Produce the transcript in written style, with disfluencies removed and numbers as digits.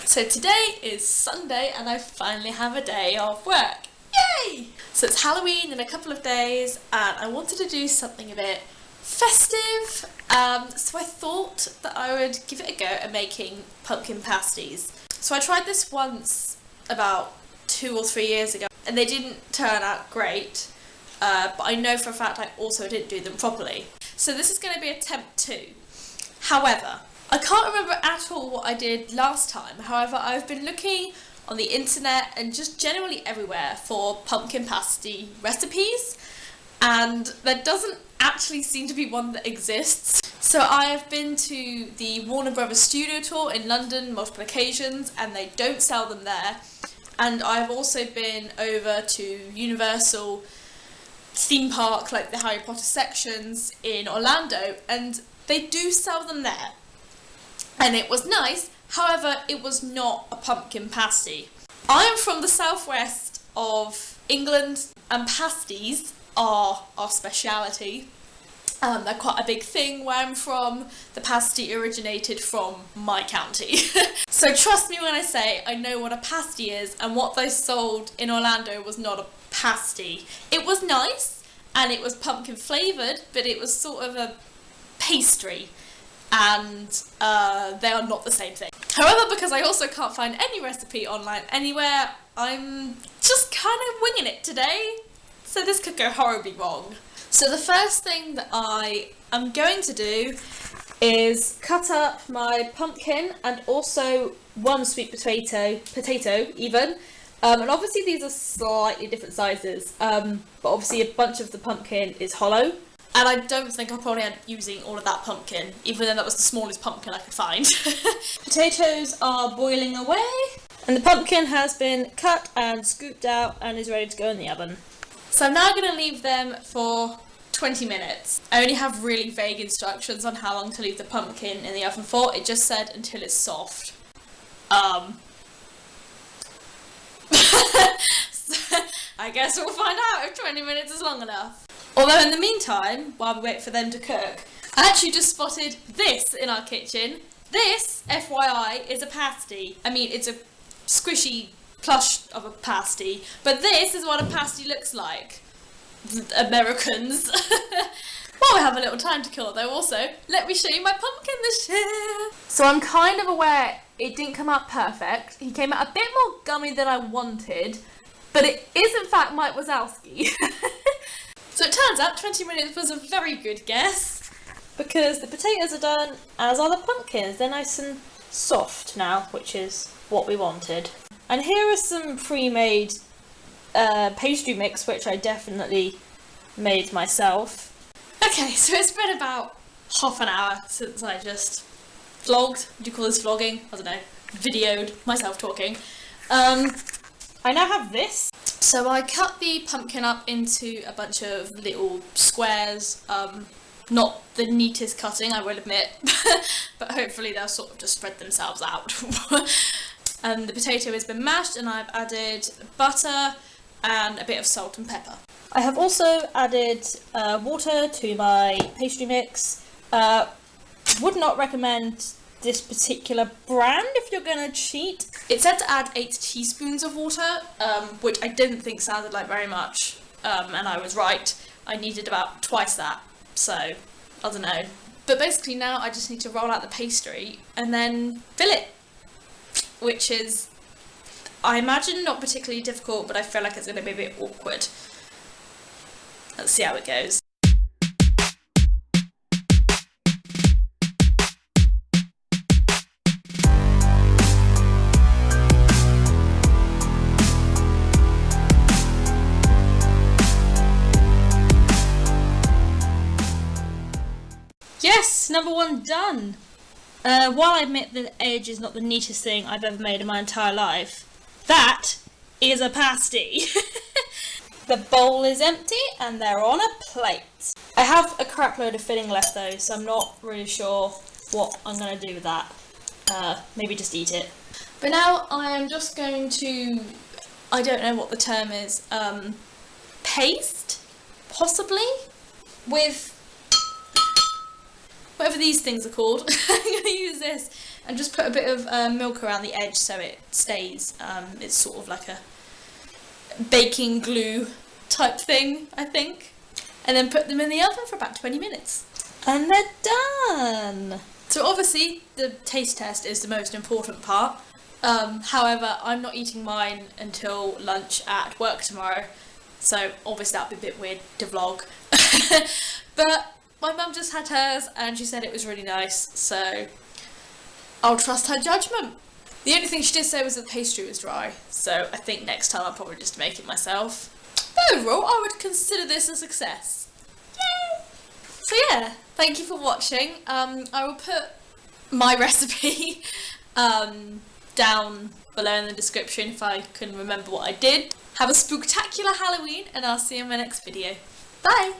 So today is Sunday and I finally have a day off work. Yay! So it's Halloween in a couple of days and I wanted to do something a bit festive. So I thought that I would give it a go at making pumpkin pasties. So I tried this once about 2 or 3 years ago and they didn't turn out great. But I know for a fact I also didn't do them properly. So this is going to be attempt 2. However, I can't remember at all what I did last time. However, I've been looking on the internet and just generally everywhere for pumpkin pasty recipes, and there doesn't actually seem to be one that exists. So I have been to the Warner Brothers studio tour in London multiple occasions and they don't sell them there. And I've also been over to Universal theme park, like the Harry Potter sections in Orlando, and they do sell them there. And it was nice, however, it was not a pumpkin pasty. I am from the southwest of England, and pasties are our speciality. They're quite a big thing where I'm from. The pasty originated from my county. So trust me when I say I know what a pasty is, and what they sold in Orlando was not a pasty. It was nice, and it was pumpkin flavoured, but it was sort of a pastry. And they are not the same thing. However, because I also can't find any recipe online anywhere, I'm just kind of winging it today, so this could go horribly wrong. So the first thing that I am going to do is cut up my pumpkin and also one sweet potato even, and obviously these are slightly different sizes, but obviously a bunch of the pumpkin is hollow. And I don't think I'll probably end up using all of that pumpkin, even though that was the smallest pumpkin I could find. Potatoes are boiling away, and the pumpkin has been cut and scooped out and is ready to go in the oven. So I'm now going to leave them for 20 minutes. I only have really vague instructions on how long to leave the pumpkin in the oven for. It just said until it's soft. So I guess we'll find out if 20 minutes is long enough. Although in the meantime, while we wait for them to cook, I actually just spotted this in our kitchen. This, FYI, is a pasty. I mean, it's a squishy plush of a pasty, but this is what a pasty looks like. Americans. While we have a little time to kill though, also, let me show you my pumpkin this year. So I'm kind of aware it didn't come out perfect. He came out a bit more gummy than I wanted, but it is in fact Mike Wazowski. So it turns out 20 minutes was a very good guess, because the potatoes are done, as are the pumpkins. They're nice and soft now, which is what we wanted. And here is some pre-made pastry mix, which I definitely made myself. Okay, so it's been about half an hour since I just vlogged. Do you call this vlogging? I don't know. Videoed myself talking. I now have this. So I cut the pumpkin up into a bunch of little squares, not the neatest cutting, I will admit, but hopefully they'll sort of just spread themselves out. And the potato has been mashed and I've added butter and a bit of salt and pepper. I have also added water to my pastry mix. Would not recommend this particular brand if you're gonna cheat. It said to add 8 teaspoons of water, which I didn't think sounded like very much, and I was right. I needed about twice that, so I don't know. But basically now I just need to roll out the pastry and then fill it, which is, I imagine, not particularly difficult, but I feel like it's going to be a bit awkward. Let's see how it goes. Yes, number 1 done. While I admit that edge is not the neatest thing I've ever made in my entire life, that is a pasty. The bowl is empty and they're on a plate. I have a crap load of filling left though, so I'm not really sure what I'm going to do with that. Maybe just eat it. But now I am just going to, I don't know what the term is, paste, possibly, with whatever these things are called. I'm going to use this and just put a bit of milk around the edge so it stays. It's sort of like a baking glue type thing, I think. And then put them in the oven for about 20 minutes. And they're done! So obviously the taste test is the most important part. However, I'm not eating mine until lunch at work tomorrow. So obviously that'd be a bit weird to vlog. But my mum just had hers and she said it was really nice, so I'll trust her judgment. The only thing she did say was that the pastry was dry, so I think next time I'll probably just make it myself. But overall, I would consider this a success. Yay! So yeah, thank you for watching. I will put my recipe down below in the description if I can remember what I did. Have a spooktacular Halloween and I'll see you in my next video. Bye!